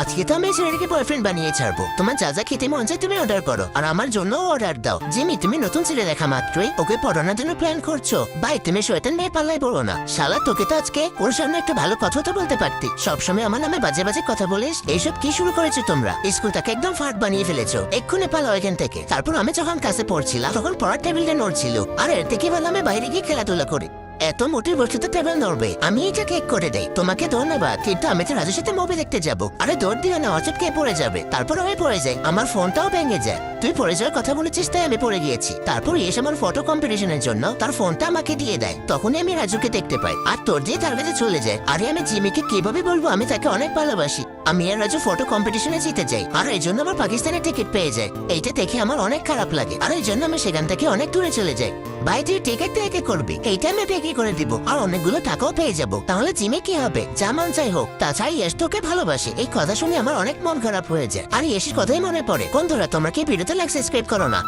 আজকে তো আমি ছেলেটাকে বয়ফ্রেন্ড বানিয়ে ছাড়বো। তোমার যা যা খেতে মন চায় তুমি অর্ডার করো, আর আমার জন্য অর্ডার দাও। জিমি, তুমি নতুন ছেলে দেখা মাত্রই ওকে পড়ানোর জন্য প্ল্যান করছো? ভাই, তুমি শয়তান মেয়ে পাল্লাই বলো না। শালা, তোকে তো আজকে ওর সামনে একটা ভালো কথা তো বলতে পারতি। সবসময় আমার নামে বাজে বাজে কথা বলিস। এইসব কি শুরু করেছো তোমরা? স্কুলটাকে একদম ফাট বানিয়ে ফেলেছো। এক্ষুনি পালাও এখান থেকে। তারপর আমি যখন কাছে পড়ছিলাম তখন পড়ার টেবিলটা নড়ছিল, আর এর থেকে ভালো আমি বাইরে গিয়ে খেলাধুলা করি। এত মোটির বস্তুতে টেবিল নড়বে, আমি এটা কেক করে দেই। তোমাকে ধন্যবাদ, কিন্তু আমি তো রাজুর সাথে মুভি দেখতে যাবো। আরে দৌড় দিও না, অচেপ কে পড়ে যাবে। তারপর আমি পড়ে যাই, আমার ফোনটাও ভেঙে যায়। তুই পড়ে যাওয়ার কথা বলেছিস তাই আমি পড়ে গিয়েছি। তারপর এসে আমার ফটো কম্পিটিশনের জন্য তার ফোনটা আমাকে দিয়ে দেয়। তখনই আমি রাজুকে দেখতে পাই, আর তোর দিয়ে তার কাছে চলে যায়। আরে আমি জিমিকে কিভাবে বলবো আমি তাকে অনেক ভালোবাসি? আমি আর রাজু ফটো কম্পিটিশনে জিতে যাই, আর এই জন্য আমার পাকিস্তানের টিকিট পেয়ে যায়। এইটা দেখে আমার অনেক খারাপ লাগে, আর এই জন্য আমি সেখান থেকে অনেক দূরে চলে যাই। ভাই, তুই টিকিট থেকে করবি, এইটা আমি বিক্রি করে দিব, আর অনেকগুলো টাকাও পেয়ে যাবো। তাহলে জিমে কি হবে? যা মন চাই হোক। তাছাড়া ইয়েস তোকে ভালোবাসে। এই কথা শুনে আমার অনেক মন খারাপ হয়ে যায়, আর ইয়েসের কথাই মনে পড়ে। বন্ধুরা, তোমরা কি ভিডিওতে লাইক সাবস্ক্রাইব করো না?